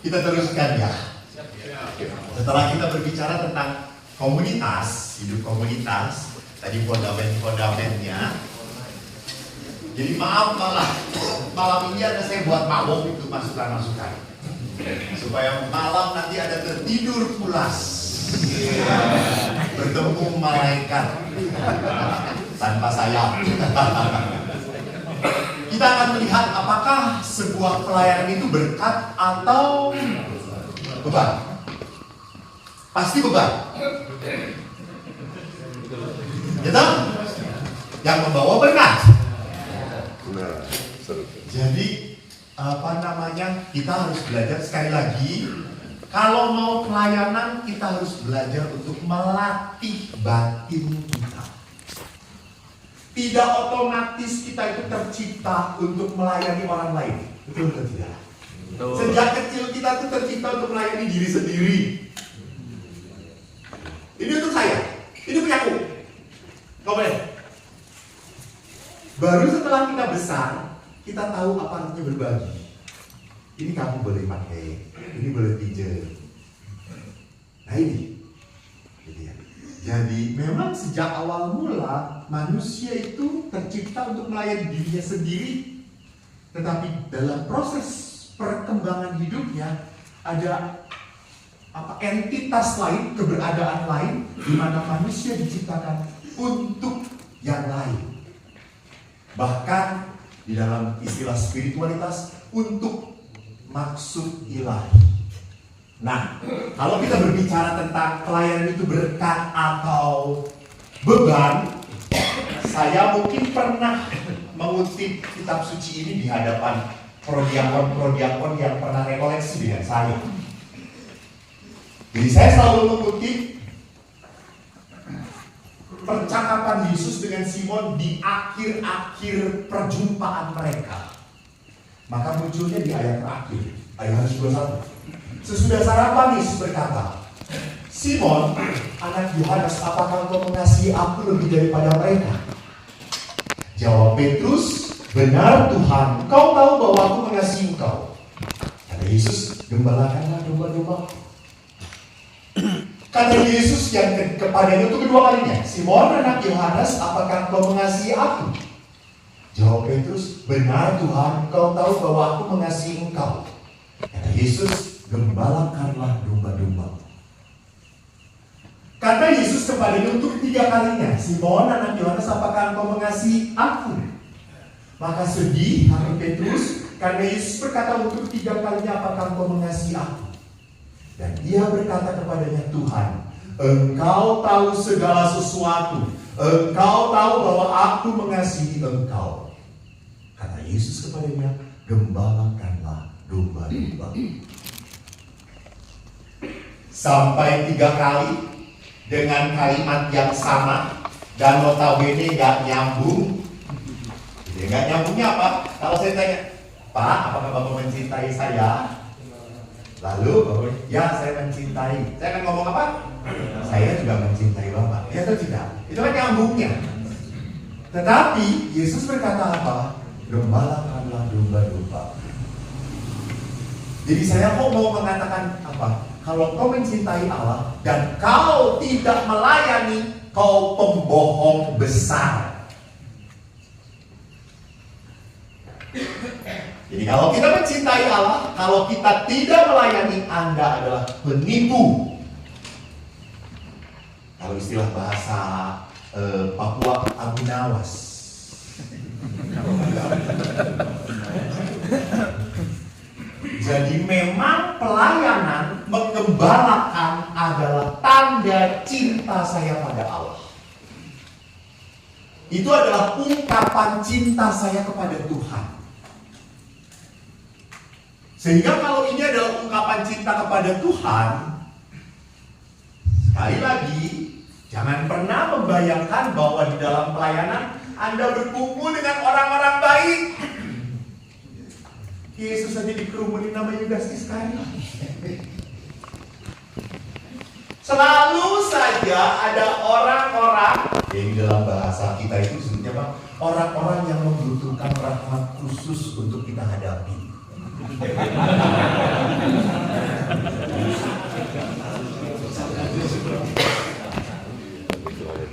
Kita teruskan ya. Setelah kita berbicara tentang komunitas, hidup komunitas, tadi fondamennya. Jadi maaf malam ini ada saya buat mabok itu masukan-masukan. Supaya malam nanti ada tertidur pulas. Bertemu malaikat tanpa sayap. Kita akan melihat apakah sebuah pelayanan itu berkat atau beban. Pasti beban. Gitu? Yang membawa berkat. Jadi kita harus belajar sekali lagi. Kalau mau pelayanan, kita harus belajar untuk melatih batin kita. Tidak otomatis kita itu tercipta untuk melayani orang lain. Betul atau tidak? Betul. Sejak kecil kita itu tercipta untuk melayani diri sendiri. Ini untuk saya. Ini punyaku. Kau boleh. Baru setelah kita besar, kita tahu apa artinya berbagi. Ini kamu boleh pakai, ini boleh pinjam. Nah ini, gitu ya. Jadi memang sejak awal mula manusia itu tercipta untuk melayani dirinya sendiri. Tetapi dalam proses perkembangan hidupnya ada entitas lain, keberadaan lain, di mana manusia diciptakan untuk yang lain. Bahkan di dalam istilah spiritualitas untuk maksud ilahi. Nah, kalau kita berbicara tentang pelayanan itu berkat atau beban, saya mungkin pernah mengutip kitab suci ini di hadapan prodiakon yang pernah rekoleksi dengan saya. Jadi saya selalu mengutip percakapan Yesus dengan Simon di akhir-akhir perjumpaan mereka. Maka munculnya di ayat terakhir, ayat 21. Sesudah sarapan Yesus berkata, Simon, anak Yohanes, apakah engkau mengasihi aku lebih daripada mereka? Jawab Petrus, benar Tuhan, Kau tahu bahwa aku mengasihi engkau. Kata Yesus, gembalakanlah domba-domba. Kata Yesus yang kepadanya itu kedua kalinya, Simon, anak Yohanes, apakah engkau mengasihi aku? Jawab Petrus, benar Tuhan, Kau tahu bahwa aku mengasihi engkau. Kata Yesus, gembalakanlah domba-domba. Kata Yesus kepadanya untuk ketiga kalinya, Simon, anak Yohanes, apakah engkau mengasihi aku? Maka sedih hati Petrus, karena Yesus berkata untuk ketiga kalinya, apakah engkau mengasihi aku? Dan ia berkata kepadanya, Tuhan, Engkau tahu segala sesuatu. Engkau tahu bahwa aku mengasihi engkau. Kata Yesus kepadanya, gembalakanlah domba-domba. Sampai 3 kali dengan kalimat yang sama dan notabene gak nyambung. Gak nyambungnya apa? Kalau saya tanya, Pak, apakah Bapak mencintai saya? Lalu, ya saya mencintai. Saya akan ngomong apa? Saya juga mencintai Bapak. Ya atau tidak? Itu kan nyambungnya. Tetapi Yesus berkata apa? Gembalakanlah domba-domba. Jadi saya kok mau mengatakan apa? Kalau kau mencintai Allah dan kau tidak melayani, kau pembohong besar. Jadi kalau kita mencintai Allah, kalau kita tidak melayani, Anda adalah penipu. Kalau istilah bahasa Papua, Aminawas. Jadi memang pelayanan menggembalakan adalah tanda cinta saya pada Allah. Itu adalah ungkapan cinta saya kepada Tuhan. Sehingga kalau ini adalah ungkapan cinta kepada Tuhan, sekali lagi, jangan pernah membayangkan bahwa di dalam pelayanan Anda berkumpul dengan orang-orang baik. Yesus saja dikerumunin nama Yudas Iskariot. Selalu saja ada orang-orang yang dalam bahasa kita itu disebutnya apa? Orang-orang yang membutuhkan rahmat khusus untuk kita hadapi.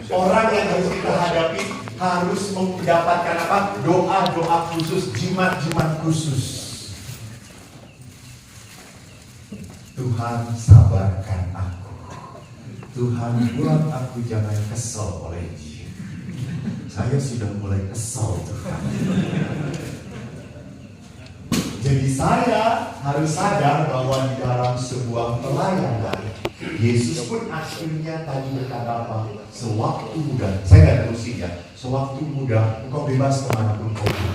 Orang yang harus kita hadapi harus mendapatkan apa? Doa-doa khusus, jimat-jimat khusus. Tuhan, sabarkan aku. Tuhan, buat aku jangan kesal oleh dia. Saya sudah mulai kesal, Tuhan. Jadi saya harus sadar bahwa di dalam sebuah pelayanan, Yesus pun akhirnya tadi berkata apa? Sewaktu muda, saya nggak terusin ya. Sewaktu muda, engkau bebas kemanapun kau pergi.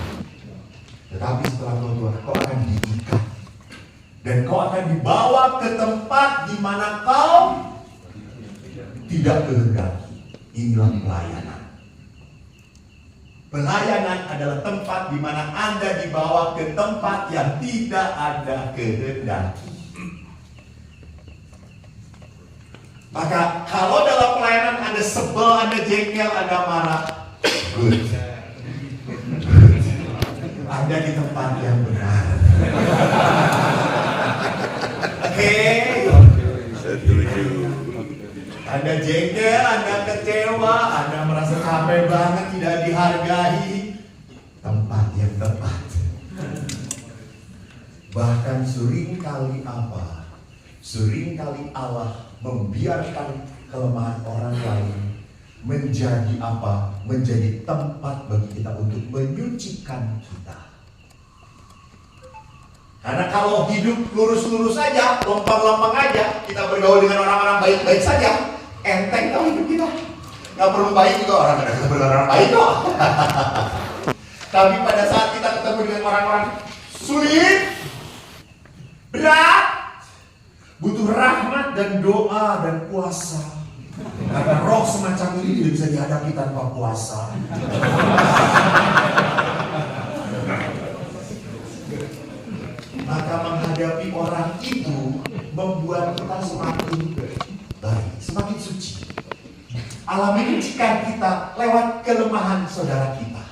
Tetapi setelah kau tua, kau akan diikat. Dan kau akan dibawa ke tempat di mana kau tidak kehendaki. Inilah pelayanan. Pelayanan adalah tempat di mana Anda dibawa ke tempat yang tidak ada kehendaki. Maka kalau dalam pelayanan Anda sebel, Anda jengkel, Anda marah, good. Anda di tempat yang benar. Oke. Anda jengkel, Anda kecewa, Anda merasa capek banget, tidak dihargai. Tempat yang tepat. Bahkan seringkali apa? Seringkali Allah membiarkan kelemahan orang lain menjadi apa? Menjadi tempat bagi kita untuk menyucikan kita. Karena kalau hidup lurus-lurus saja, lempeng-lempeng aja, kita bergaul dengan orang-orang baik-baik saja, enteng kok hidup kita. Gak perlu baik juga orang, kita benar-benar baik kok. Tapi pada saat kita ketemu dengan orang-orang sulit, berat, butuh rahmat dan doa dan puasa. Karena roh semacam ini tidak bisa dihadapi tanpa puasa. Maka menghadapi orang itu membuat kita semakin baik, semakin suci. Allah menyucikan kita lewat kelemahan saudara kita.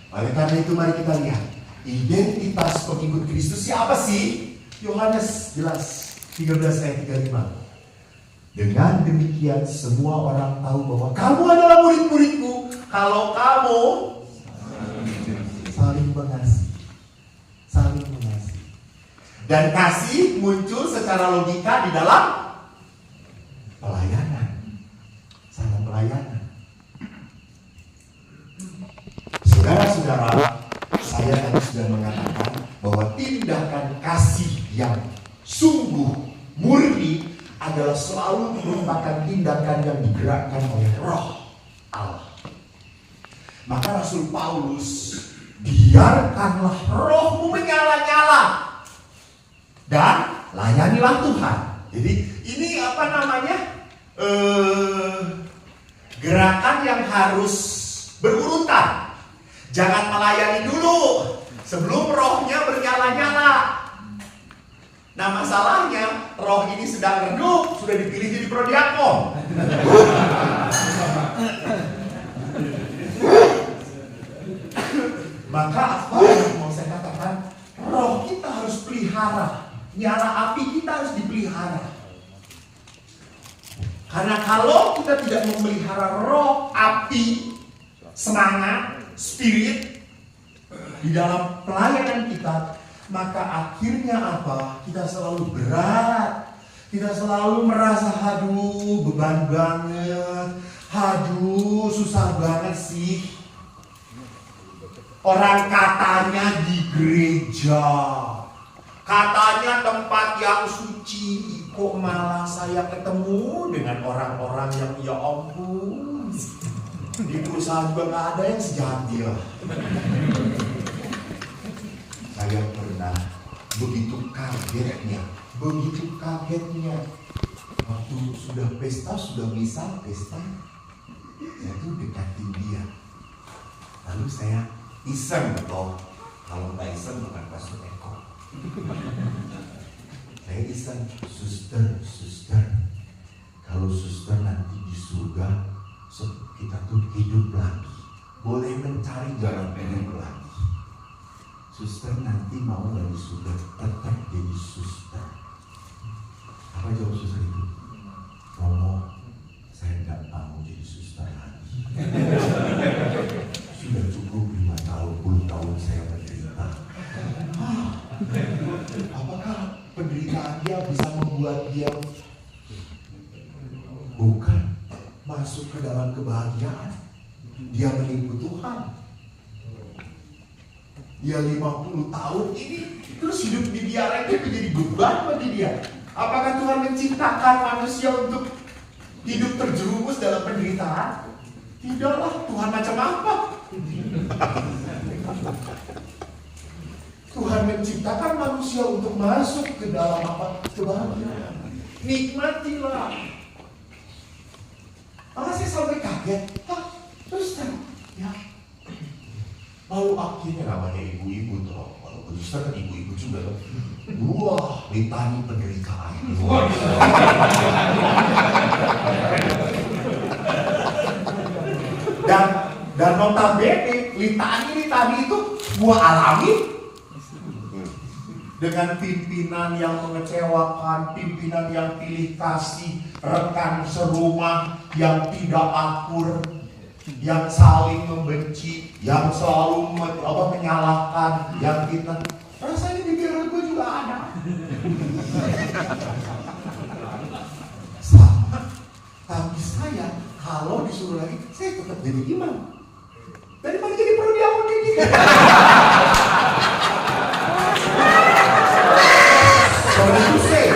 Oleh karena itu mari kita lihat identitas pengikut Kristus siapa sih? Yohanes jelas 13 ayat 35. Dengan demikian semua orang tahu bahwa kamu adalah murid-muridku kalau kamu saling mengasihi. Saling mengasihi. Dan kasih muncul secara logika di dalam pelayanan. Salah pelayanan. Saudara-saudara, saya tadi sudah mengatakan bahwa tindakan kasih yang sungguh murni adalah selalu merupakan tindakan yang digerakkan oleh Roh Allah. Maka Rasul Paulus, biarkanlah rohmu menyala-nyala dan layanilah Tuhan. Jadi ini apa namanya? Gerakan yang harus berurutan. Jangan melayani dulu sebelum rohnya bernyala-nyala. Nah masalahnya roh ini sedang redup, sudah dipilih jadi prodiakon. Maka apa yang mau saya katakan? Roh kita harus pelihara. Nyala api kita harus dipelihara. Karena kalau kita tidak memelihara roh, api, semangat, spirit di dalam pelayanan kita, maka akhirnya apa? Kita selalu berat. Kita selalu merasa aduh beban banget. Aduh susah banget sih. Orang katanya di gereja, katanya tempat yang suci, kok malah saya ketemu dengan orang-orang yang ya ampun, di perusahaan juga gak ada yang sejahat dia. Saya pernah begitu kagetnya waktu sudah pesta, sudah misal pesta, saya tuh dekatin dia. Lalu saya iseng, kalau nggak iseng bukan Pastor Eko. Saya iseng, suster, kalau suster nanti di surga, kita tuh hidup lagi, boleh mencari jalan hidup lagi. suster nanti mau dari suster tetap jadi suster. Apa jawab suster itu? Romo, saya nggak mau jadi suster lagi. Sudah cukup 5 tahun, 10 tahun saya menderita. Apakah penderitaan dia bisa membuat dia bukan masuk ke dalam kebahagiaan? Dia menipu Tuhan. Dia 50 tahun ini terus hidup dibiarkan itu menjadi beban bagi dia. Apakah Tuhan menciptakan manusia untuk hidup terjerumus dalam penderitaan? Tidaklah. Tuhan macam apa? Tuhan menciptakan manusia untuk masuk ke dalam apa? Kebahagiaan. Nikmatilah. Maka saya sampai kaget. Terus ya. Lalu akhirnya namanya ibu-ibu toh. Walaupun Suster kan ibu-ibu juga kan. Wah, litani penderitaan. Dan notabene litani itu buah alami. Dengan pimpinan yang mengecewakan, pimpinan yang pilih kasih, rekan serumah yang tidak akur, yang saling membenci, yang selalu menyalahkan, yang kita rasanya di biro gue juga ada. Sama, tapi saya kalau disuruh lagi, saya tetap jadi imam. Daripada jadi perdiakon kayak gini. Sorry to say.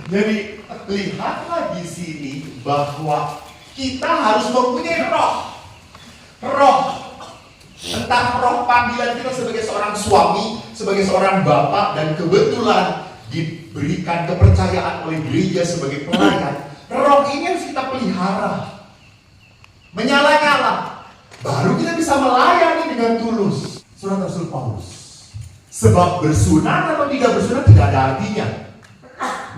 Jadi lihatlah di sini bahwa kita harus mempunyai roh. Entah roh panggilan kita sebagai seorang suami, sebagai seorang bapak, dan kebetulan diberikan kepercayaan oleh gereja sebagai pelayan. Roh ini harus kita pelihara, menyala-nyala, baru kita bisa melayani dengan tulus. Surat Rasul Paulus. Sebab bersunat atau tidak bersunat tidak ada artinya.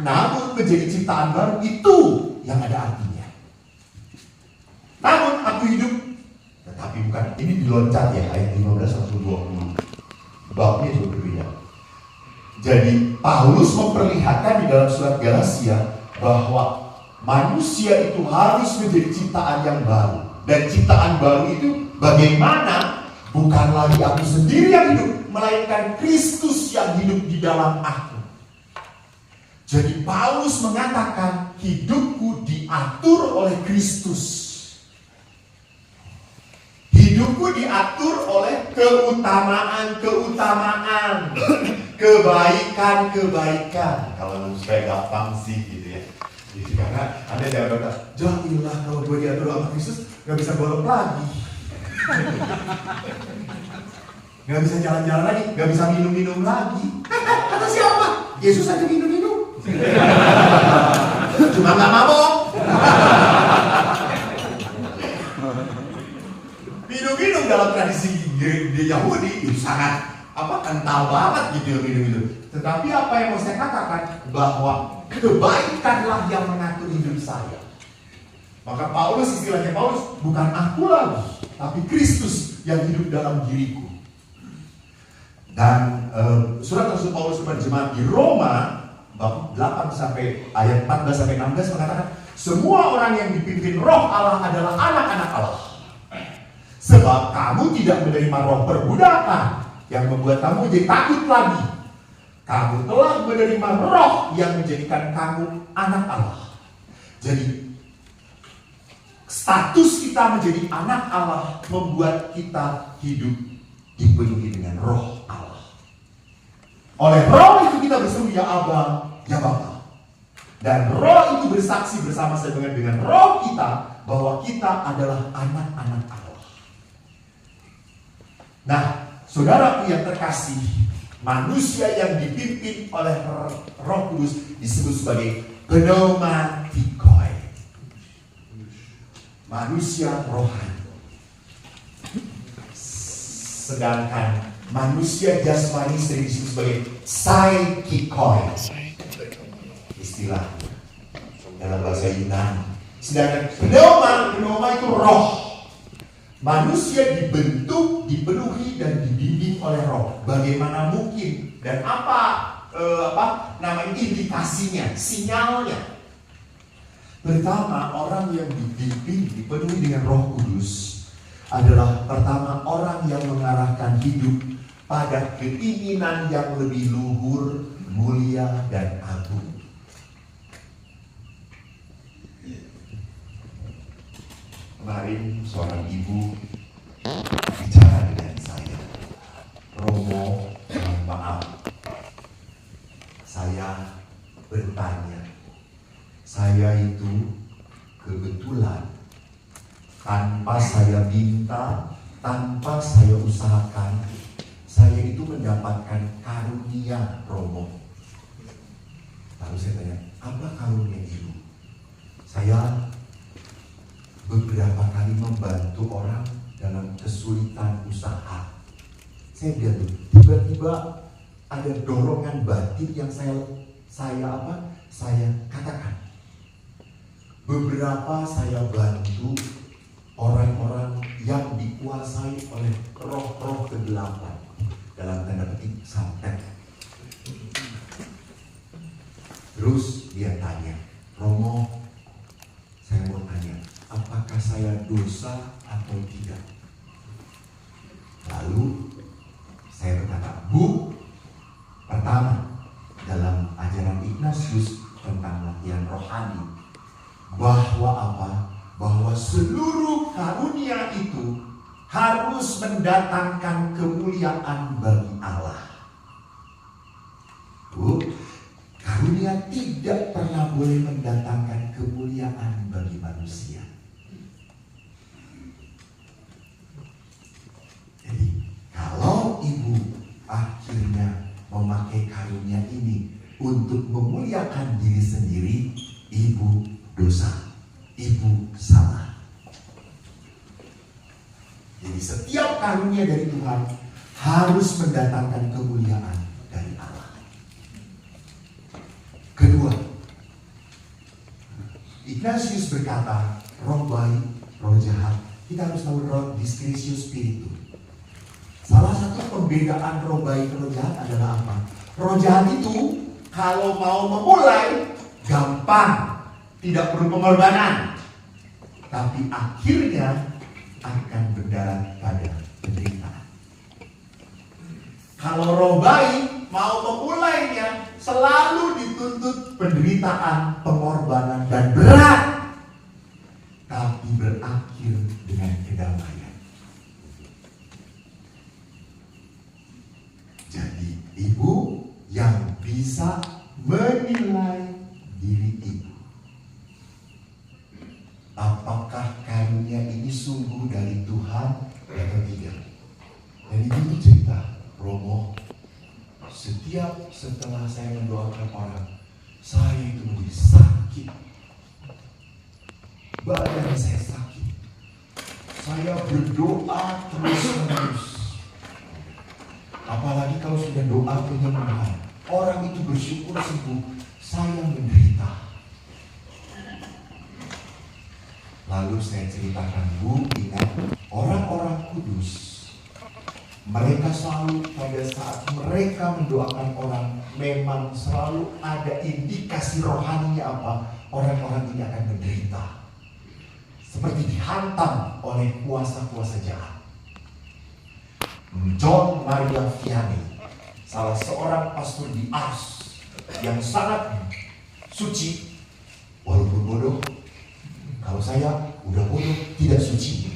Namun menjadi ciptaan baru itu yang ada artinya. Namun aku hidup, tetapi bukan. Ini diloncat ya ayat 15 sampai 20. Babnya juga berbeda. Jadi Paulus memperlihatkan di dalam surat Galatia bahwa manusia itu harus menjadi ciptaan yang baru. Dan ciptaan baru itu bagaimana? Bukan lagi aku sendiri yang hidup, melainkan Kristus yang hidup di dalam aku. Jadi Paulus mengatakan hidupku diatur oleh Kristus. Hidupku diatur oleh keutamaan, kebaikan. Kalau supaya gampang sih gitu ya. Jadi karena Anda jangan berkata, jadilah kalau gue diatur sama Kristus, gak bisa golok lagi. Gak bisa jalan-jalan lagi, gak bisa minum-minum lagi. Kata siapa? Yesus aja minum-minum. Cuma gak mabok. Minum-minum dalam tradisi di Yahudi itu sangat kental banget gitu minum itu. Tetapi apa yang mau saya katakan bahwa kebaikanlah yang mengatur hidup saya. Maka Paulus, istilahnya Paulus, bukan aku lagi, tapi Kristus yang hidup dalam diriku. Dan surat Rasul Paulus kepada jemaat di Roma bab 8 sampai ayat 14 sampai 16 mengatakan semua orang yang dipimpin Roh Allah adalah anak-anak Allah. Sebab kamu tidak menerima roh perbudakan yang membuat kamu jadi takut lagi. Kamu telah menerima roh yang menjadikan kamu anak Allah. Jadi status kita menjadi anak Allah membuat kita hidup dipenuhi dengan roh Allah. Oleh roh itu kita berseru ya Aba, ya Bapa. Dan roh itu bersaksi bersama-sama dengan roh kita bahwa kita adalah anak-anak Allah. Nah, saudaraku yang terkasih, manusia yang dipimpin oleh Roh Kudus disebut sebagai pneumatikoi. Manusia rohani. Sedangkan manusia jasmani sering disebut sebagai psychikoi. Istilah istilahnya dalam bahasa Yunani. Sedangkan pneuma itu roh. Manusia dibentuk, dipenuhi dan dibimbing oleh roh. Bagaimana mungkin dan apa indikasinya, sinyalnya? Pertama, orang yang dibimbing, dipenuhi dengan Roh Kudus adalah pertama orang yang mengarahkan hidup pada keinginan yang lebih luhur, mulia, dan agung. Kemarin seorang ibu bicara dengan saya, Romo, maaf, saya bertanya, saya itu kebetulan tanpa saya minta, tanpa saya usahakan, saya itu mendapatkan karunia Romo. Lalu saya tanya, apa karunia ibu? Saya beberapa kali membantu orang dalam kesulitan usaha. Saya lihat tuh, tiba-tiba ada dorongan batin yang saya katakan. Beberapa saya bantu orang-orang yang dikuasai oleh roh-roh kegelapan, dalam tanda petik santet. Terus dia tanya, Romo, saya mau tanya, apakah saya dosa atau tidak? Lalu saya berkata, Bu, pertama, dalam ajaran Ignatius tentang latihan rohani, bahwa seluruh karunia itu harus mendatangkan kemuliaan bagi Allah. Bu, karunia tidak pernah boleh mendatangkan kemuliaan bagi manusia. Jadi, kalau ibu akhirnya memakai karunia ini untuk memuliakan diri sendiri, ibu dosa, ibu salah. Jadi setiap karunia dari Tuhan harus mendatangkan kemuliaan dari Allah. Kedua, Ignatius berkata, roh baik, roh jahat, kita harus tahu roh discretio spiritu. Salah satu pembedaan roh baik, roh jahat adalah apa? Roh jahat itu kalau mau memulai gampang, tidak perlu pengorbanan, tapi akhirnya akan berdarat pada penderitaan. Kalau roh baik mau memulainya, selalu dituntut penderitaan, pengorbanan, dan berat, tapi berakhir dengan kedamaian. Jadi ibu yang bisa menilai diri ibu, apakah karunia ini sungguh dari Tuhan atau tidak? Dan ibu cerita, Romo, setelah saya mendoakan orang, saya itu menjadi sakit. Badan saya sakit. Saya berdoa terus-menerus. Apalagi kalau sudah doa penyembuhan, orang itu bersyukur sembuh, saya menderita. Lalu saya ceritakan, Bu, ingat orang-orang kudus, mereka selalu pada saat mereka mendoakan orang, memang selalu ada indikasi rohaninya apa? Orang-orang ini akan menderita, seperti dihantam oleh kuasa-kuasa jahat. John Maria Vianney, salah seorang pastor di Ars yang sangat suci, walaupun bodoh. Kalau saya udah bodoh, tidak suci.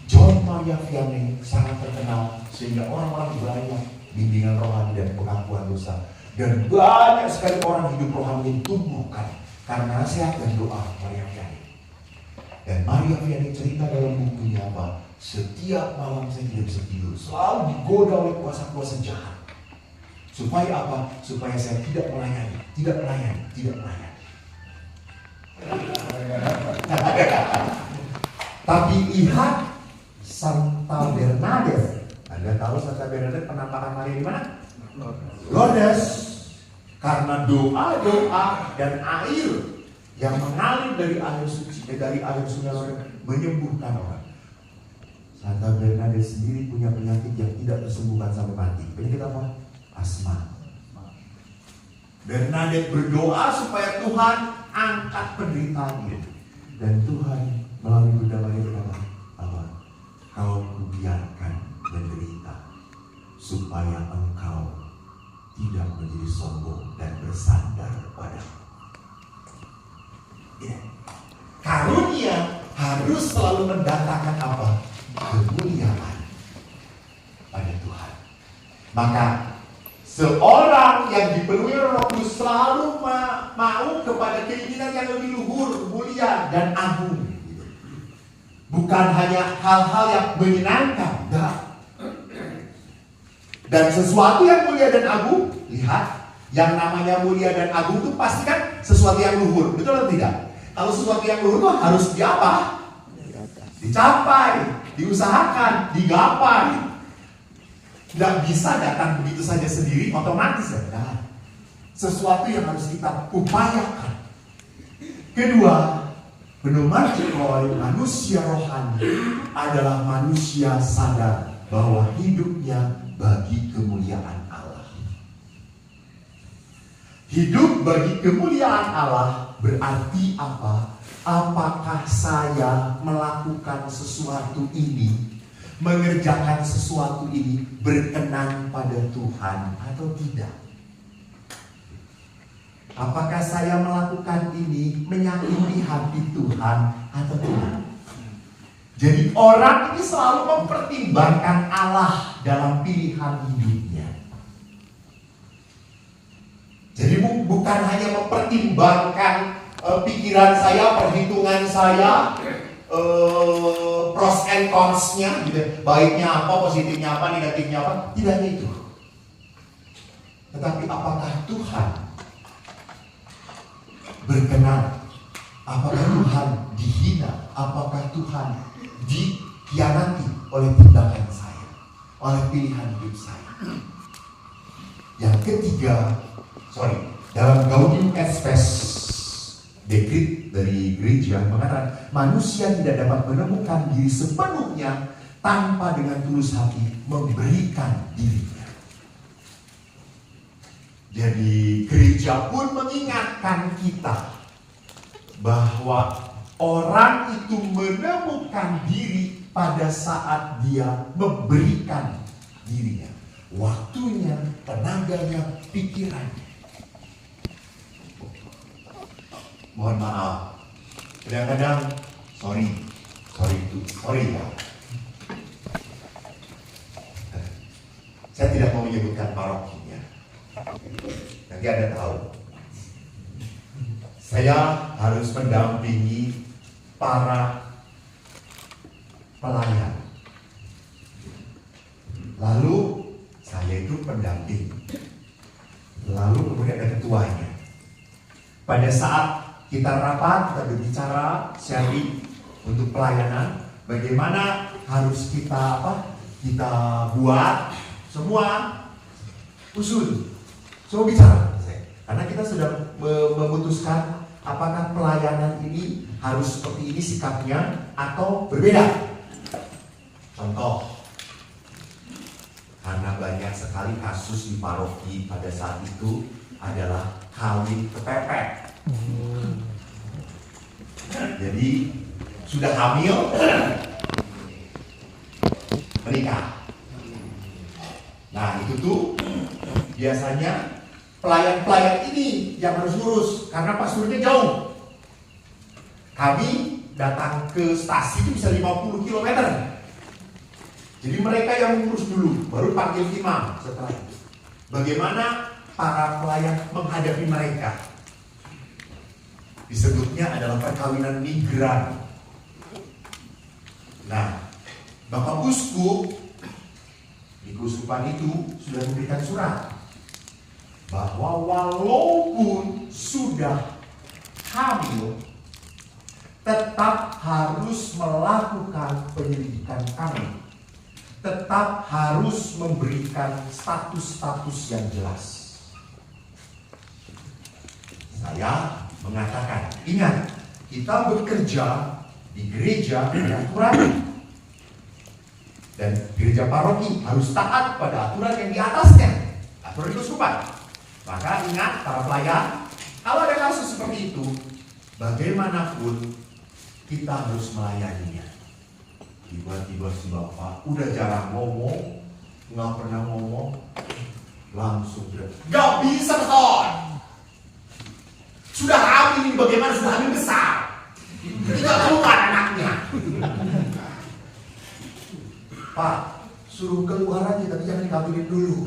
John Maria Vianney sangat terkenal sehingga orang-orang banyak bimbingan rohani dan pengakuan dosa, dan banyak sekali orang hidup rohani ditumbuhkan karena nasihat dan doa Maria Vianney. Dan Maria Vianney cerita dalam bukunya apa? Setiap malam saya tidak bisa tidur, selalu digoda oleh kuasa-kuasa jahat. Supaya apa? Supaya saya tidak melayani. Tapi lihat Santa Bernadette. Anda tahu Santa Bernadette penampakan Maria di mana? Lourdes. Karena doa-doa dan air yang mengalir dari air suci, dari air sungai Lourdes menyembuhkan orang. Santa Bernadette sendiri punya penyakit yang tidak tersembuhkan sampai mati. Penyakit apa? Asma. Bernadette berdoa supaya Tuhan angkat penderitaannya. Dan Tuhan melalui Bunda Maria berkata, apa? Kau biarkan menderita supaya engkau tidak menjadi sombong dan bersandar padamu. Ya. Karunia harus selalu mendatangkan apa? Kemuliaan pada Tuhan. Maka seorang yang dipenuhi Roh Kudus selalu mau kepada keinginan yang lebih luhur, mulia dan agung. Bukan hanya hal-hal yang menyenangkan, enggak. Dan sesuatu yang mulia dan agung, lihat, yang namanya mulia dan agung itu pasti kan sesuatu yang luhur, betul atau tidak? Kalau sesuatu yang luhur itu harus diapa? Dicapai, diusahakan, digapai. Tidak bisa datang begitu saja sendiri, otomatis ya. Sesuatu yang harus kita upayakan. Kedua, Penuh Joy, manusia rohani adalah manusia sadar bahwa hidupnya bagi kemuliaan Allah. Hidup bagi kemuliaan Allah berarti apa? Apakah saya melakukan sesuatu ini, mengerjakan sesuatu ini berkenan pada Tuhan atau tidak? Apakah saya melakukan ini menyakiti hati Tuhan atau tidak? Jadi orang ini selalu mempertimbangkan Allah dalam pilihan hidupnya. Jadi bukan hanya mempertimbangkan pikiran saya, perhitungan saya, pros and cons-nya, gitu. Baiknya apa, positifnya apa, negatifnya apa. Tidak hanya itu. Tetapi apakah Tuhan berkenan? Apakah Tuhan dihina? Apakah Tuhan dikhianati oleh tindakan saya, oleh pilihan hidup saya? Yang ketiga, dalam Gaudium et Spes, dekrit dari gereja mengatakan manusia tidak dapat menemukan diri sepenuhnya tanpa dengan tulus hati memberikan dirinya. Jadi gereja pun mengingatkan kita bahwa orang itu menemukan diri pada saat dia memberikan dirinya, waktunya, tenaganya, pikirannya. Mohon maaf, kadang-kadang sorry ya. Saya tidak mau menyebutkan parokinya. Nanti Anda tahu. Saya harus mendampingi para pelayan. Lalu saya itu pendamping. Lalu kemudian ada ketuanya. Pada saat kita rapat, kita berbicara, sharing untuk pelayanan, bagaimana harus kita kita buat semua usul, semua bicara. Karena kita sudah memutuskan apakah pelayanan ini harus seperti ini sikapnya atau berbeda. Contoh, karena banyak sekali kasus di paroki pada saat itu adalah kawin kepepet. Jadi sudah hamil, menikah. Nah itu tuh biasanya pelayan-pelayan ini yang harus urus karena pasturnya jauh. Kami datang ke stasi itu bisa 50 km. Jadi mereka yang mengurus dulu, baru panggil imam setelah itu. Bagaimana para pelayan menghadapi mereka? Disebutnya adalah perkawinan migran. Nah, Bapak Uskup di keuskupan itu sudah memberikan surat bahwa walaupun sudah hamil, tetap harus melakukan penyelidikan kami tetap harus memberikan status-status yang jelas. Saya mengatakan, ingat, kita bekerja di gereja ada aturan. Dan gereja paroki harus taat pada aturan yang di atasnya, aturan keuskupan. Maka ingat para pelayan, kalau ada kasus seperti itu, bagaimanapun kita harus melayaninya. Tiba-tiba si bapak udah jarang ngomong, nggak pernah ngomong, langsung nggak bisa Ton. Sudah hamil ini bagaimana, sudah hamil besar, tidak keluar anaknya. Pak, suruh keluar aja tapi jangan dikawinin dulu.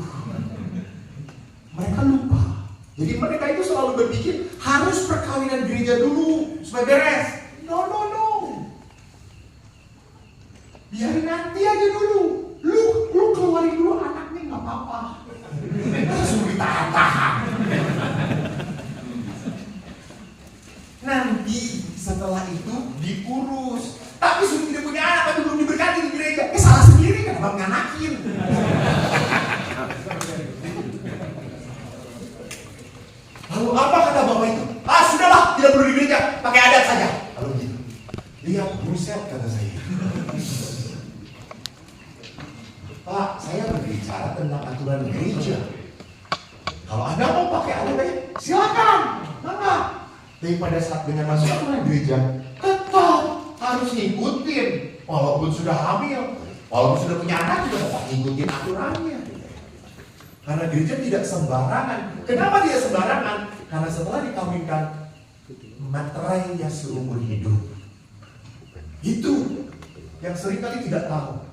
Mereka lupa. Jadi mereka itu selalu berpikir harus perkawinan gereja dulu supaya beres. No. Biarin nanti aja dulu. Lu keluarin dulu anaknya nggak apa-apa. Langsung ditahan-tahan. Nanti setelah itu diurus. Tapi sudah tidak punya anak, tapi belum diberkati di gereja. Salah sendiri kan abang nganakin. Lalu apa kata bapak itu? Sudahlah, tidak perlu di gereja, pakai adat saja. Lalu gitu. Lihat buset kata saya. Pak, saya berbicara tentang aturan gereja. Kalau Anda mau pakai adat, silakan. Mangga. Tapi pada saat dengan masuk aturan gereja, tetap harus ngikutin. Walaupun sudah hamil, walaupun sudah punya anak, juga tetap ngikutin aturannya. Karena gereja tidak sembarangan. Kenapa tidak sembarangan? Karena setelah dikawinkan, materainya seumur hidup. Itu yang seringkali tidak tahu.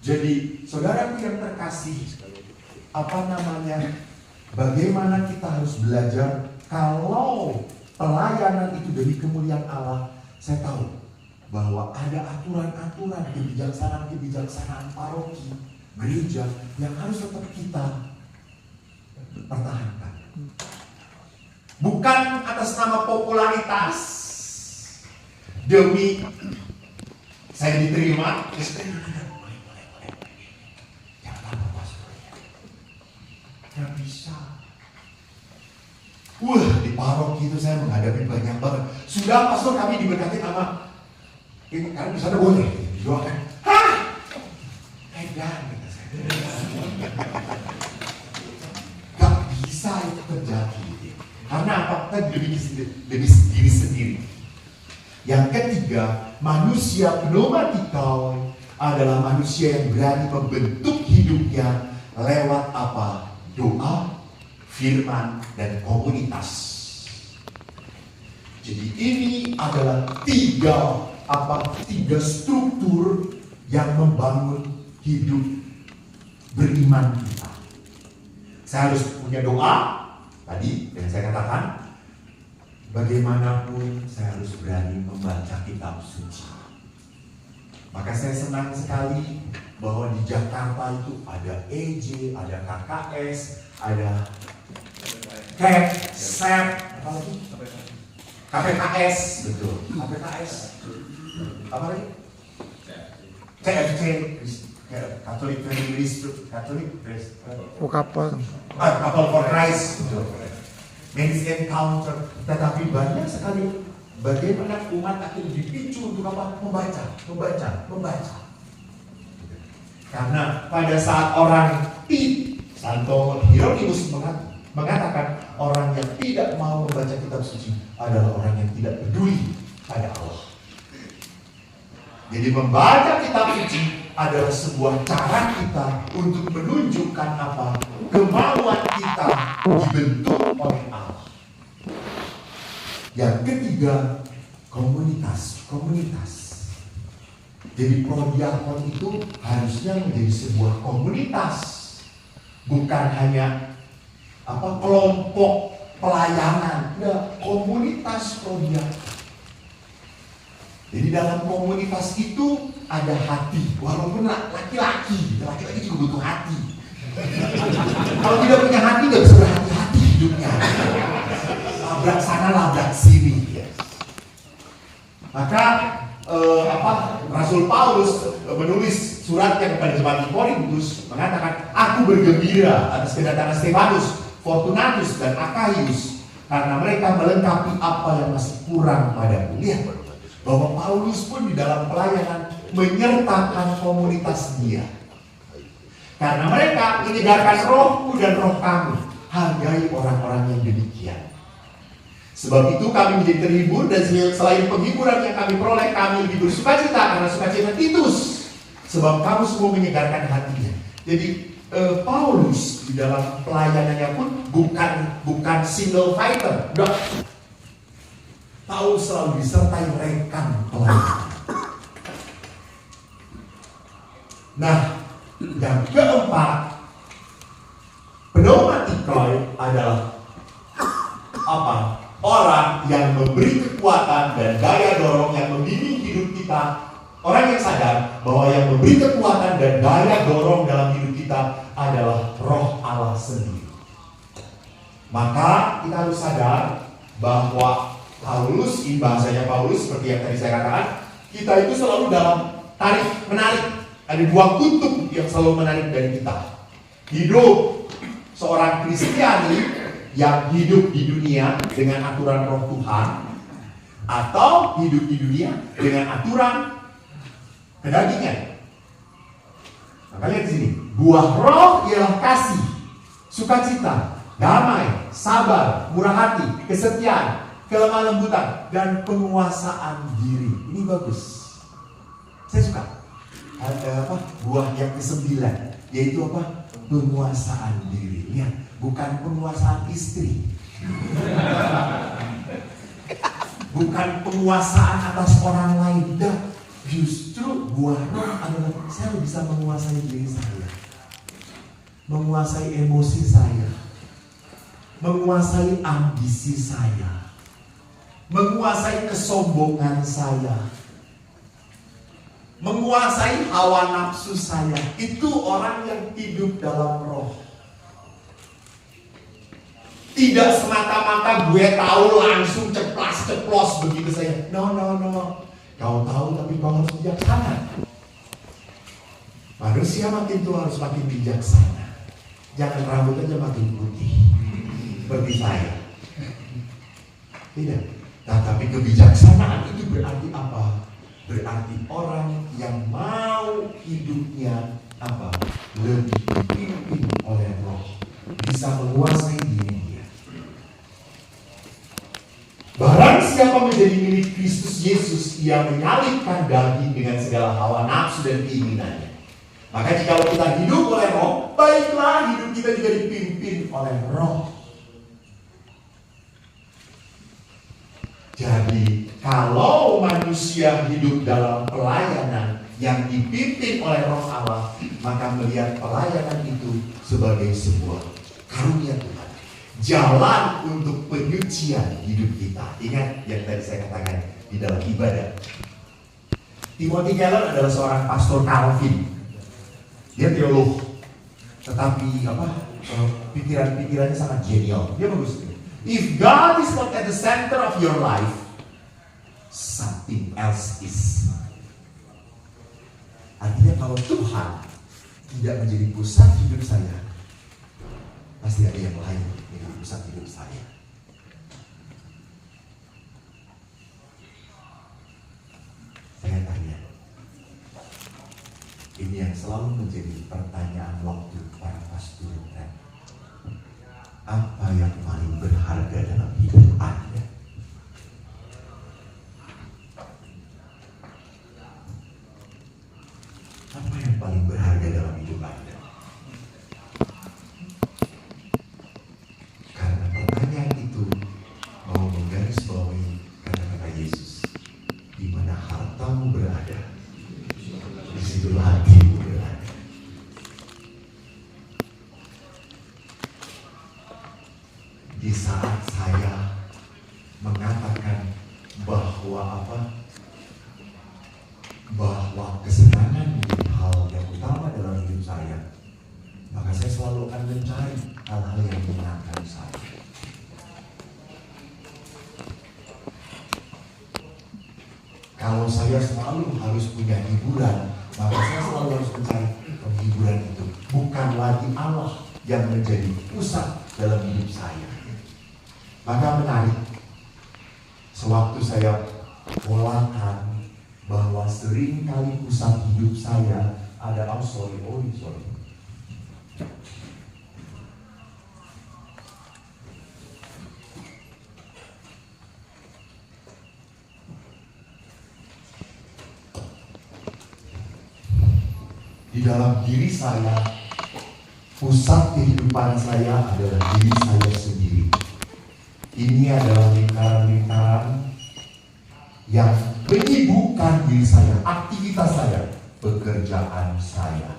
Jadi, saudaraku yang terkasih, bagaimana kita harus belajar kalau pelayanan itu demi kemuliaan Allah. Saya tahu bahwa ada aturan-aturan kebijaksanaan paroki, gereja yang harus tetap kita pertahankan. Bukan atas nama popularitas, demi saya diterima, nggak bisa. Di paroki itu saya menghadapi banyak banget. Sudah pastor kami diberkati sama ini, kalian di sana boleh doakan. Edan kata saya. Gak bisa itu terjadi. Karena apa? Kita demi diri sendiri. Yang ketiga, manusia pneumatikal adalah manusia yang berani membentuk hidupnya lewat apa? Doa, firman, dan komunitas. Jadi ini adalah tiga struktur yang membangun hidup beriman kita. Saya harus punya doa tadi yang saya katakan. Bagaimanapun saya harus berani membaca kitab suci. Maka saya senang sekali bahwa di Jakarta itu ada EJ, ada KKS, ada KEP, SEP, KPKS, betul. KPKS, apa lagi? CFC, Catholic Family Institute, Kapal for Christ, betul. Men's Encounter, tetapi banyak sekali bagaimana umat akhirnya dipicu untuk apa? Membaca. Karena pada saat orang Santo Hieronymus mengatakan orang yang tidak mau membaca kitab suci adalah orang yang tidak peduli pada Allah. Jadi membaca kitab suci adalah sebuah cara kita untuk menunjukkan apa? Kemauan kita dibentuk oleh Allah. Yang ketiga, komunitas. Jadi prodiakon itu harusnya menjadi sebuah komunitas, bukan hanya kelompok pelayanan, komunitas prodiakon. Jadi dalam komunitas itu ada hati, walaupun laki-laki juga butuh hati. Kalau tidak punya hati nggak bisa berhati-hati hidupnya. Labrak sana, labrak sini. Maka Rasul Paulus menulis suratnya kepada jemaat di Korintus mengatakan, aku bergembira atas kedatangan Stefanus, Fortunatus dan Akaius karena mereka melengkapi apa yang masih kurang padaku. Lihat bahwa Paulus pun di dalam pelayanan menyertakan komunitas dia. Karena mereka menyegarkan rohku dan roh kamu. Hargai orang-orang yang demikian. Sebab itu kami menjadi terhibur, dan selain penghiburan yang kami peroleh, kami lebih bersukacita karena sukacita Titus. Sebab kamu semua menyegarkan hatinya. Jadi Paulus di dalam pelayanannya pun bukan single fighter. Paulus selalu disertai rekan pelayanan. Nah, yang keempat, pneumatikoi adalah apa? Orang yang memberi kekuatan dan daya dorong yang membimbing hidup kita. Orang yang sadar bahwa yang memberi kekuatan dan daya dorong dalam hidup kita adalah Roh Allah sendiri. Maka kita harus sadar bahwa Paulus, ini bahasanya Paulus seperti yang tadi saya katakan, kita itu selalu dalam tarik menarik. Ada dua kutub yang selalu menarik dari kita. Hidup seorang Kristiani yang hidup di dunia dengan aturan roh Tuhan, atau hidup di dunia dengan aturan kedagingan. Maka lihat di sini, buah roh ialah kasih, sukacita, damai, sabar, murah hati, kesetiaan, kelemah lembutan, dan penguasaan diri. Ini bagus. Saya suka. Ada buah yang ke-9, yaitu apa? Penguasaan diri. Lihat, bukan penguasaan istri. Bukan penguasaan atas orang lain. Dan justru buah roh adalah saya bisa menguasai diri saya, menguasai emosi saya, menguasai ambisi saya, menguasai kesombongan saya, menguasai hawa nafsu saya. Itu orang yang hidup dalam roh. Tidak semata-mata gue tahu langsung ceplos begitu saja. No. Kau tahu tapi kau harus bijaksana. Manusia makin tua harus makin bijaksana. Jangan rambut aja makin putih seperti saya. Tidak. Nah, tapi kebijaksanaan itu berarti apa? Berarti orang yang mau hidupnya apa? Lebih dipimpin oleh roh, bisa menguasai diri dia. Barang siapa menjadi milik Kristus Yesus, ia menyalibkan daging dengan segala hawa nafsu dan keinginannya. Maka jika kita hidup oleh roh, baiklah hidup kita juga dipimpin oleh roh. Jadi kalau manusia hidup dalam pelayanan yang dipimpin oleh roh Allah, maka melihat pelayanan itu sebagai sebuah karunia Tuhan. Jalan untuk penyucian hidup kita. Ingat yang tadi saya katakan di dalam ibadah. Timothy Keller adalah seorang pastor Calvin. Dia teolog, tetapi pikiran-pikirannya sangat genial. Dia bagus. If God is not at the center of your life, something else is. Artinya kalau Tuhan tidak menjadi pusat hidup saya, pasti ada yang lain menjadi pusat hidup saya. Saya tanya, ini yang selalu menjadi pertanyaan waktu para pastor. Apa yang paling berharga dalam hidup Anda? Apa yang paling berharga dalam hidup Anda? Karena pertanyaan itu mau menggarisbawahi kata-kata Yesus, di mana hartamu berada, di situ hatimu berada. Di saat saya mengatakan bahwa kesenangan menjadi hal yang utama dalam hidup saya, maka saya selalu akan mencari hal-hal yang menyenangkan saya. Kalau saya selalu harus punya hiburan, maka saya selalu harus mencari penghiburan itu. Bukan lagi Allah yang menjadi pusat dalam hidup saya. Maka menarik, sewaktu saya polakan bahwa sering kali pusat hidup saya ada sorry. Di dalam diri saya, pusat kehidupan saya adalah diri saya sendiri. Ini adalah lingkaran-lingkaran yang menyibukkan diri saya, aktivitas saya, pekerjaan saya,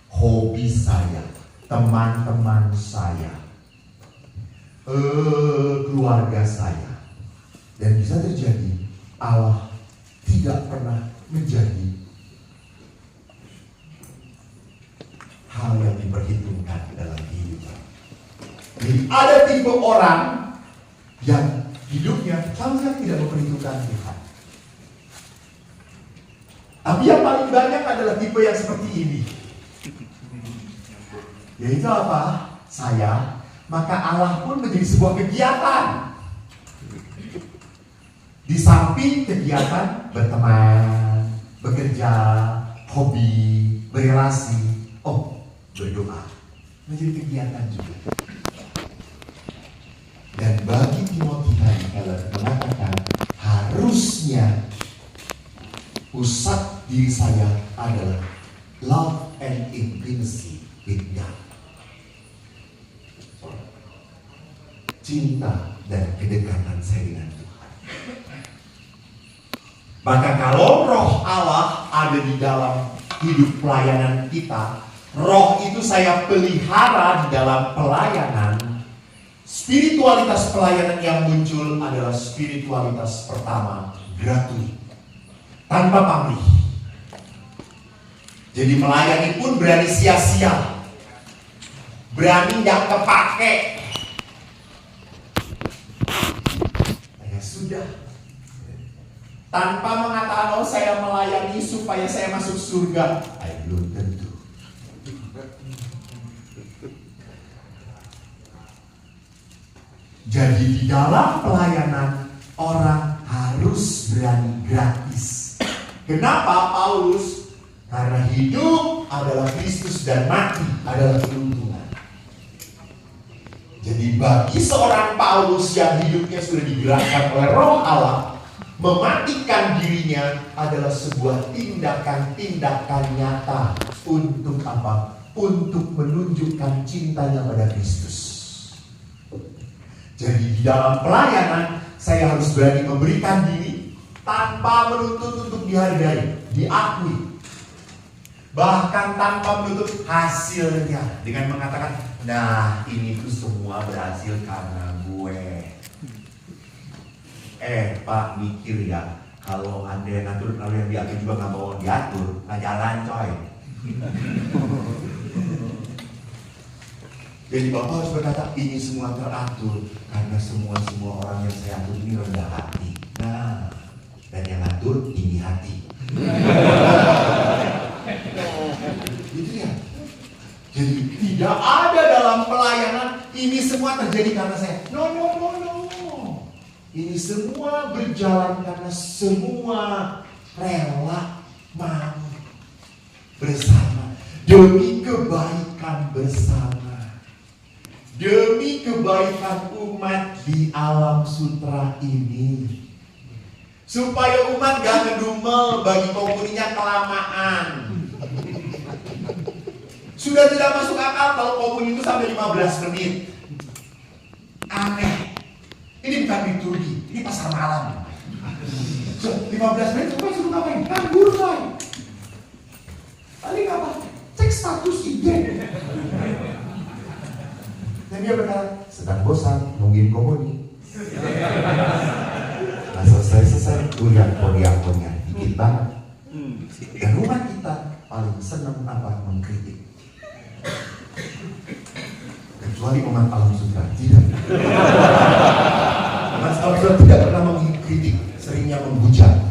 hobi saya, teman-teman saya, keluarga saya. Dan bisa terjadi Allah tidak pernah menjadi hal yang diperhitungkan dalam kehidupan. Jadi ada tipe orang yang hidupnya sama sekali tidak memperhitungkan Tuhan. Tapi yang paling banyak adalah tipe yang seperti ini. Yaitu apa? Saya, maka Allah pun menjadi sebuah kegiatan. Di samping kegiatan berteman, bekerja, hobi, berelasi, berdoa menjadi kegiatan juga. Dan bagi Timotius tadi kalau mengatakan harusnya pusat diri saya adalah love and intimacy with God. Cinta dan kedekatan saya dengan Tuhan. Maka kalau roh Allah ada di dalam hidup pelayanan kita, roh itu saya pelihara di dalam pelayanan. Spiritualitas pelayanan yang muncul adalah spiritualitas pertama, gratuit, tanpa pamrih. Jadi melayani pun berani sia-sia, berani nggak kepake. Ya sudah, tanpa mengatakan saya melayani supaya saya masuk surga. Belum tentu. Jadi di dalam pelayanan orang harus berani gratis. Kenapa Paulus? Karena hidup adalah Kristus dan mati adalah keuntungan. Jadi bagi seorang Paulus yang hidupnya sudah digerakkan oleh Roh Allah, mematikan dirinya adalah sebuah tindakan-tindakan nyata. Untuk apa? Untuk menunjukkan cintanya pada Kristus. Jadi di dalam pelayanan saya harus berani memberikan diri tanpa menuntut untuk dihargai, diakui. Bahkan tanpa menuntut hasilnya dengan mengatakan, nah ini tuh semua berhasil karena gue. Pak mikir ya, kalau Anda yang ngatur, kalau yang diatur juga nggak mau diatur, nggak jalan coy. Jadi Bapak harus berkata, ini semua teratur karena semua orang yang saya atur ini rendah hati. Nah, dan yang atur tinggi hati. Gitu ya. Jadi tidak ada dalam pelayanan ini semua terjadi karena saya. No. Ini semua berjalan karena semua rela mau bersama demi kebaikan bersama. Demi kebaikan umat di alam sutra ini. Supaya umat gak ngedumel bagi komuninya kelamaan. Sudah tidak masuk akal kalau komuni itu sampai 15 menit. Aneh. Ini bukan liturgi, ini pasar malam. 15 menit supaya suruh ngapain? Nganggur coy. Paling apa? Cek status IG. Dan dia berkata, sedang bosan nungguin komuni. Nah selesai kuliah dikit banget. Dan rumah kita paling senang apa? Mengkritik. Kecuali umat alam sutra tidak. Umat alam sutra tidak pernah mengkritik, seringnya menghujat.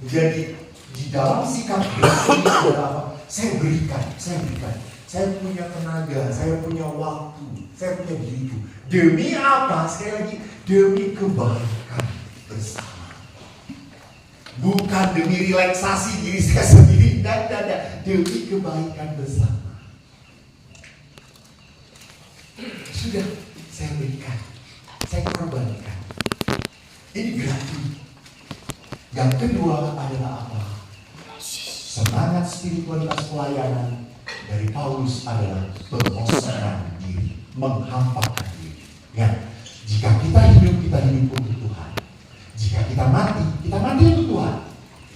Jadi di dalam sikap ini adalah apa? Saya berikan. Saya punya tenaga, saya punya waktu, saya punya diriku. Demi apa? Sekali lagi, demi kebaikan bersama. Bukan demi relaksasi diri saya sendiri, tidak. Demi kebaikan bersama. Sudah, saya berikan, saya korbankan. Ini gratis. Yang kedua adalah apa? Semangat spiritualitas pelayanan dari Paulus adalah pengosongan diri, menghampakan diri. Ya, jika kita hidup untuk Tuhan. Jika kita mati untuk Tuhan.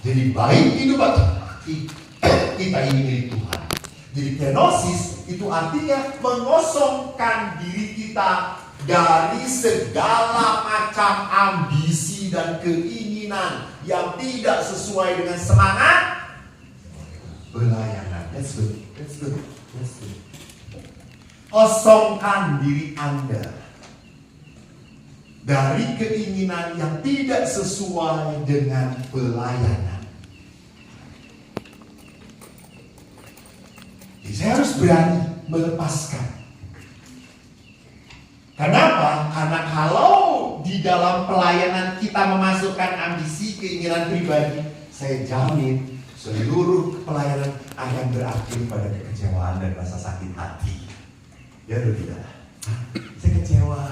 Jadi baik hidup atau mati, kita ini milik Tuhan. Jadi kenosis itu artinya mengosongkan diri kita dari segala macam ambisi dan keinginan yang tidak sesuai dengan semangat pelayanan. That's good. Kosongkan diri Anda dari keinginan yang tidak sesuai dengan pelayanan. Jadi saya harus berani melepaskan. Kenapa? Karena kalau di dalam pelayanan kita memasukkan ambisi, keinginan pribadi, saya jamin seluruh pelayanan akan berakhir pada kekecewaan dan rasa sakit hati. Ya atau tidak? Saya kecewa,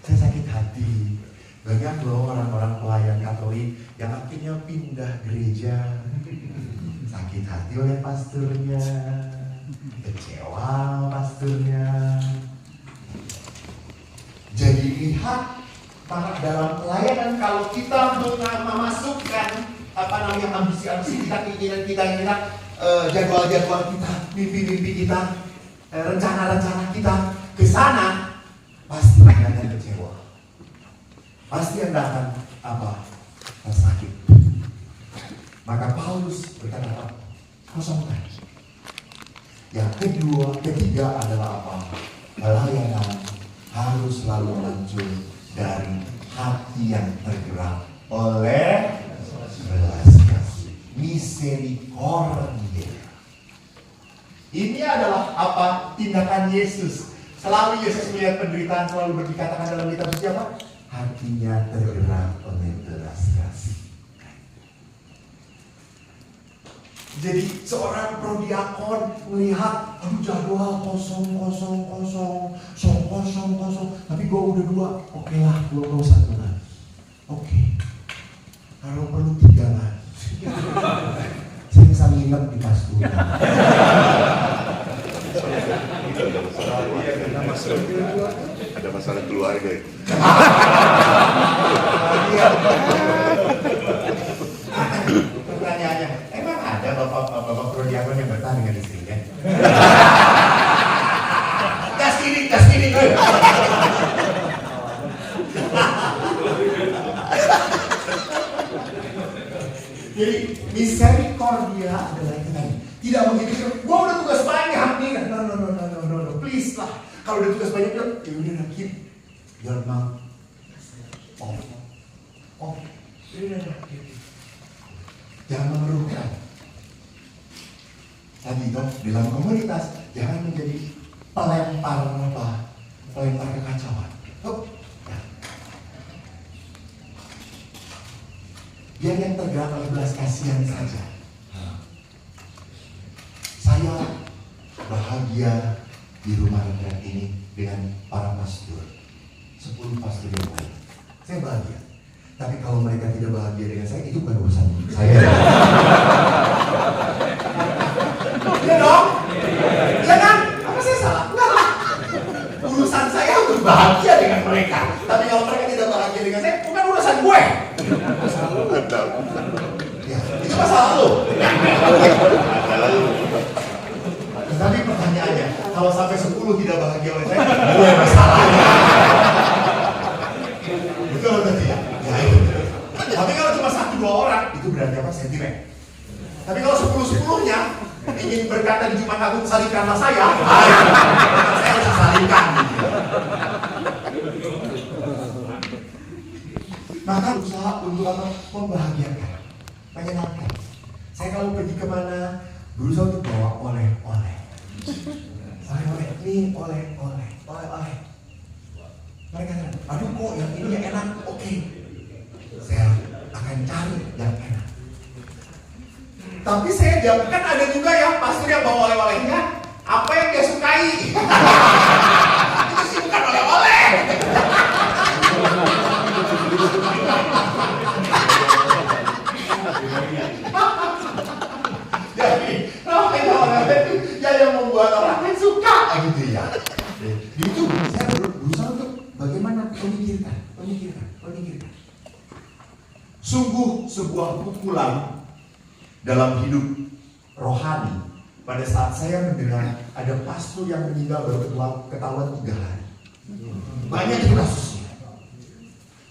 saya sakit hati. Banyak loh orang-orang pelayan Katolik yang akhirnya pindah gereja, sakit hati oleh pastornya, kecewa pastornya. Jadi lihat dalam pelayanan kalau kita memasukkan ambisi-ambisi kita, keinginan kita, jadwal-jadwal kita, mimpi-mimpi kita, rencana-rencana kita ke sana, pasti Anda akan kecewa. Pasti Anda akan tersakit. Maka Paulus berkata, kosongkan. Yang ketiga adalah apa? Pelayanan harus selalu muncul dari hati yang tergerak oleh belas kasih, misericordia. Ini adalah apa? Tindakan Yesus. Selalu Yesus melihat penderitaan, selalu dikatakan dalam kitab suci apa? Hatinya tergerak oleh belas kasih. Jadi seorang prodiakon melihat, jadwal kosong, tapi gue udah 2, oke lah, gue mau 1 lagi. Oke. Kalau perlu 3 lagi. Saya bisa nginep di pastur. Ada masalah keluarga itu. Pertanyaannya, emang ada bapak prodiakon yang bertahan dengan istrinya? Gas kiri. Jadi misericordia adalah itu tadi. Tidak begitu. Gua udah tugas banyak nih. No. Please lah. Kalau udah tugas banyak, ya udah keep your mouth off. Jangan mengeluhkan. Tadi itu dalam komunitas jangan menjadi pelempar kekacauan. Biar yang tergerak oleh belas kasihan saja. Saya bahagia di rumah retret ini dengan para pastor, 10 pastor yang lain. Saya bahagia. Tapi kalau mereka tidak bahagia dengan saya, itu bukan urusan saya. Iya dong? Iya kan? Apa saya salah? Enggak lah. Urusan saya untuk bahagia dengan mereka. Tapi kalau mereka tidak bahagia dengan saya, bukan urusan gue. Ya, itu masalah lu. Tapi pertanyaannya, kalau sampai 10 tidak bahagia oleh saya, gue masalahnya. Betul atau tidak? Ya itu. Tapi kalau cuma 1-2 orang, itu berarti apa? Sentimen. Tapi kalau 10-10-nya ingin berkata di Jumat Agung, salibkanlah saya harus disalibkan. Maka usaha untuk apa? Membahagiakan. menyenangkan. Saya kalau pergi kemana, berusaha untuk bawa oleh-oleh. Oleh-oleh, ini oleh-oleh. Mereka bilang, aduh kok yang ini yang enak, oke. Saya akan cari yang enak. Tapi saya jawab, kan ada juga ya pastor yang bawa oleh-olehnya apa yang dia sukai. Itu sih bukan oleh-oleh. Jadi, oleh-oleh ya yang membuat orang lain suka gitu ya. Itu saya berusaha untuk bagaimana memikirkan. Sungguh sebuah pukulan dalam hidup rohani pada saat saya mendengar ada pastor yang meninggal baru ketahuan 3 hari. Banyak itu kasusnya.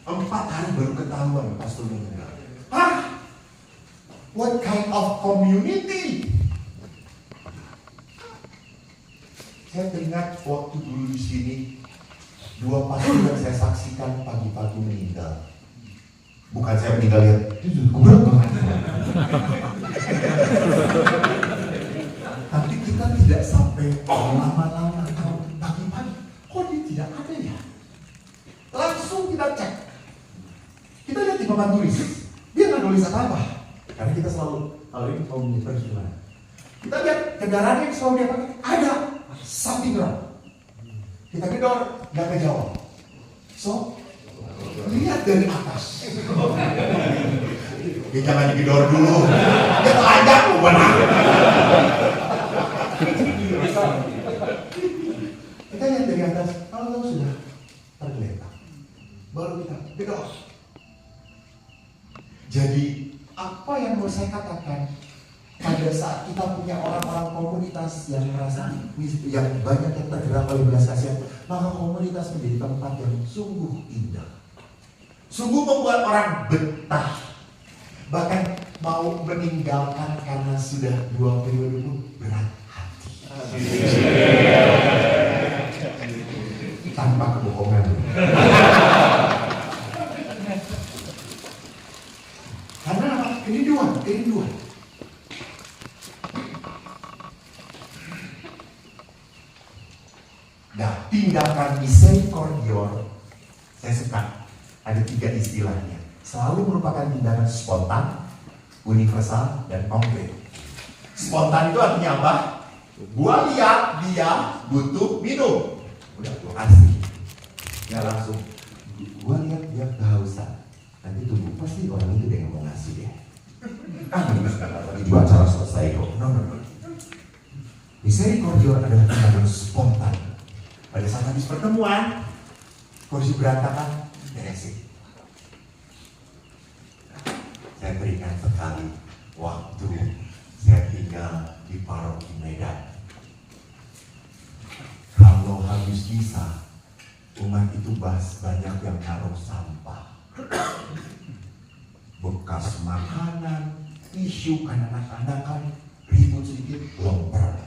4 hari baru ketahuan pastor meninggal. What kind of community? Saya teringat waktu dulu di sini 2 pastor yang saya saksikan pagi-pagi meninggal. Bukan saya meninggal ya, itu kuburan banget. Tapi kita tidak sampai lama-lama atau pagi-pagi, kok dia tidak ada ya? Langsung kita cek. Kita lihat di papan tulis, dia nggak nulis apa-apa. Karena kita selalu, kalau ini mau menyebar gimana? Kita lihat kendaraan yang selalu dia pakai, ada something wrong. Kita gedor, nggak kejawab. So, lihat dari atas. Ya jangan digedor dulu. Dia telanjang loh benar. Kita lihat dari atas. Kalau sudah tergeletak, baru kita gedor. Jadi apa yang mau saya katakan? Pada saat kita punya orang-orang komunitas yang merasa yang banyak yang tergerak oleh belas kasihan, maka komunitas menjadi tempat yang sungguh indah. Sungguh membuat orang betah. Bahkan mau meninggalkan karena sudah 2 periode pun berat hati. Tanpa kebohongan. Karena apa? Kerinduan. Nah, tindakan misericordior, saya suka. Ada 3 istilahnya. Selalu merupakan tindakan spontan, universal, dan konkret. Spontan itu artinya apa? Gua lihat dia butuh minum. Udah gua kasih. Ya langsung. Gua lihat dia kehausan. Nanti tunggu, pasti orang itu dia yang mau ngasih deh. Itu acara selesai kok. No. Misericordior adalah tindakan spontan. Pada saat habis pertemuan, kursi berantakan, beresin. Saya berikan sekali waktu saya tinggal di paroki Medan. Kalau habis misa, umat itu banyak yang naruh sampah, bekas makanan, tisu kanak-kanakan, ribut sedikit, lomper,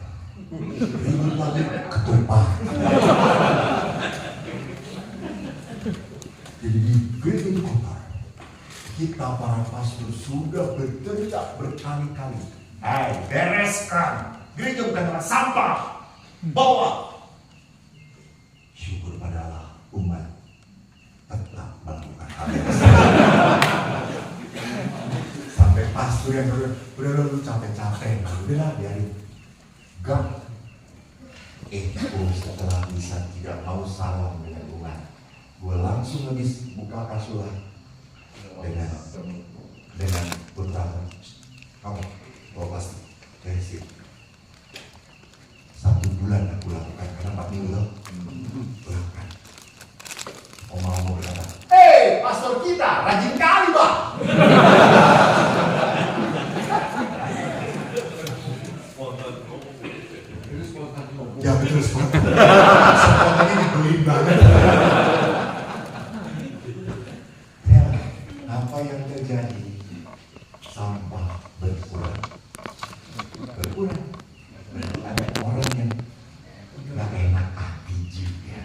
ribut lagi, ketupat. Jadi di gereja itu kotor. Kita para pastor sudah berteriak berkali-kali, bereskan, gereja bukan tempat sampah, bawa. Syukur pada Allah, umat tetap melakukan hal yang sama. Sampai pastor yang udah lu capek-capek, udahlah biarin. Gak, setelah bisa tidak mau salam dengan umat, gue langsung habis buka kasulah dengan putra, kamu bawa pasti beresin. 1 bulan aku lakukan karena 4 minggu lakukan. Omong berkata, pastor kita rajin kali Pak. Ya betul spontan. Spontan ini dibeliin banget. Ya, apa yang terjadi? Sampah berkurang. Ada orang yang gak enak hati juga.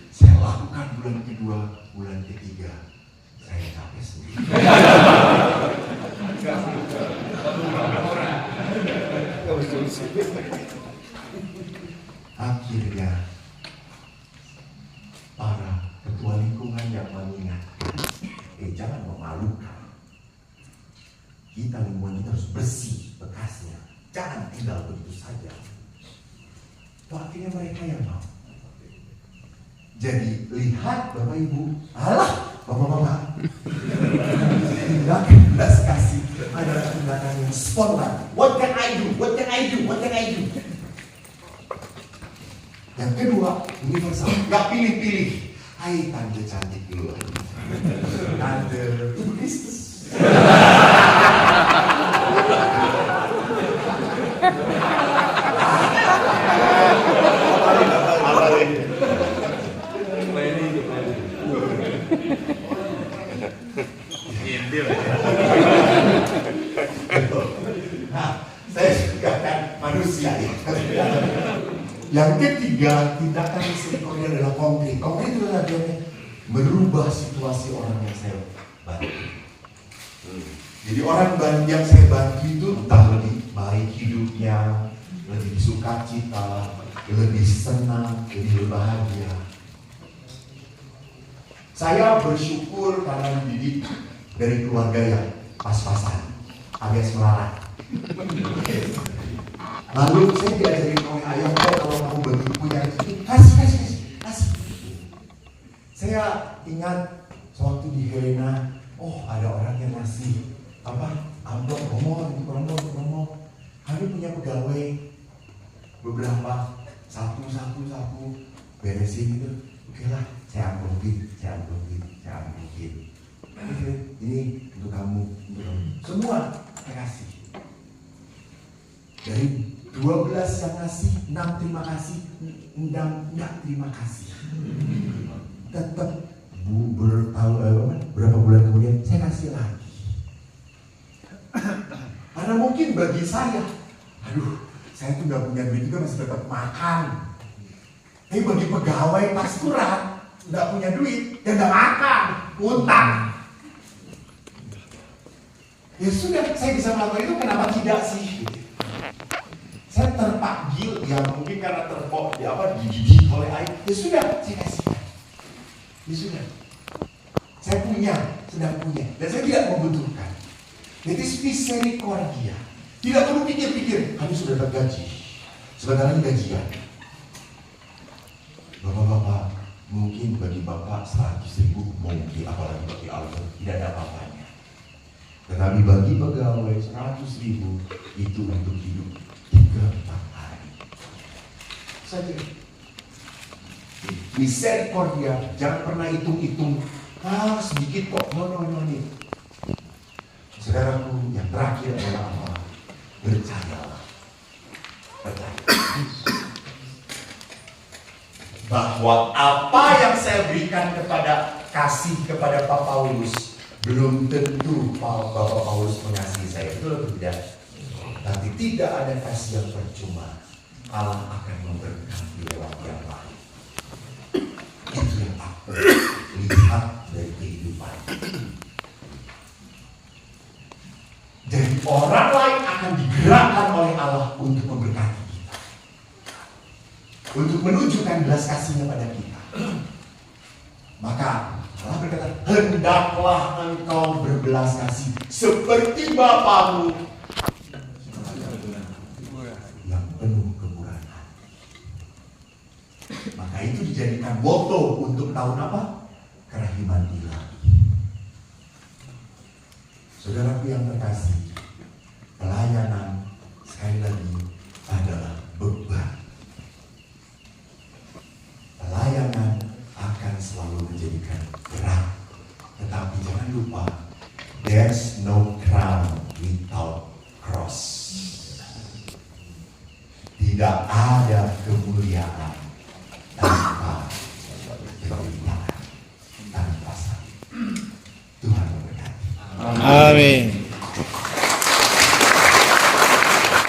Saya lakukan bulan kedua, bulan ketiga, saya capek sendiri. banyak mengingatkan, jangan memalukan. Kita lingkungan kita harus bersih bekasnya, jangan tinggal begitu saja. Akhirnya mereka yang mau. Jadi lihat Bapak Ibu, alah Bapak-bapak, tindakan belas kasih adalah tindakan yang spontan. What can I do? What can I do? What can I do? Yang kedua, universal, nggak pilih-pilih. Hai tante cantik dulu, tante Tuhan Kristus. Nah, saya juga kan manusia ya. Yang ketiga, tindakan misericordia adalah konkret. Konkret itu adalah dia merubah situasi orang yang saya bantu. Jadi orang yang saya bantu itu entah lebih baik hidupnya, lebih sukacita, lebih senang, lebih bahagia. Saya bersyukur karena dididik dari keluarga yang pas-pasan, alias melarat. Lalu saya diajarin oleh ayah, kalau kamu begitu punya rezeki, kasih. Saya ingat sewaktu di Helena, ada orang yang ngasih amplop romo. Kami punya pegawai beberapa satu beresin gitu. Oke lah, saya amplopin. Ini untuk kamu. Semua saya kasih. Dari 12 yang ngasih, 6 terima kasih, 6 terima kasih. Tetap berapa bulan kemudian saya kasih lagi. Karena mungkin bagi saya, saya tuh nggak punya duit juga masih tetap makan. Tapi bagi pegawai pasturan nggak punya duit, ya nggak makan, utang. Ya sudah, saya bisa melakukan itu, kenapa tidak sih? Saya terpanggil, ya mungkin karena dididik oleh ayah. Ya sudah, saya kasih. Ya sudah, saya sedang punya, dan saya tidak membutuhkan. Itu misericordia. Tidak perlu pikir-pikir, kami sudah tergaji. Sebentar lagi gajian. Bapak-bapak, mungkin bagi bapak 100.000 mungkin, apalagi bagi Allah tidak ada apa-apanya. Tetapi bagi pegawai 100.000 itu untuk hidup 3-4 hari saja. Misericordia, jangan pernah hitung-hitung. Sedikit kok, no. Saudaraku, yang terakhir adalah apa? Percayalah. Bahwa apa yang saya berikan kepada Pak Paulus, belum tentu Bapak Paulus mengasihi saya. Betul atau tidak? Tapi tidak ada kasih yang percuma. Allah akan memberkati lewat yang lain. Itu yang aku lihat dari kehidupan. Jadi orang lain akan digerakkan oleh Allah untuk memberkati kita, untuk menunjukkan belas kasihnya pada kita. Maka Allah berkata, hendaklah engkau berbelas kasih seperti Bapamu yang penuh kemurahan. Maka itu dijadikan moto untuk tahun apa? Kerahiman ilahi. Saudaraku yang terkasih, pelayanan sekali lagi adalah beban. Pelayanan akan selalu menjadikan berat. Tetapi jangan lupa, there's no crown without cross. Tidak ada kemuliaan tanpa penderitaan, tanpa salib. Tuhan memberkati. Amin.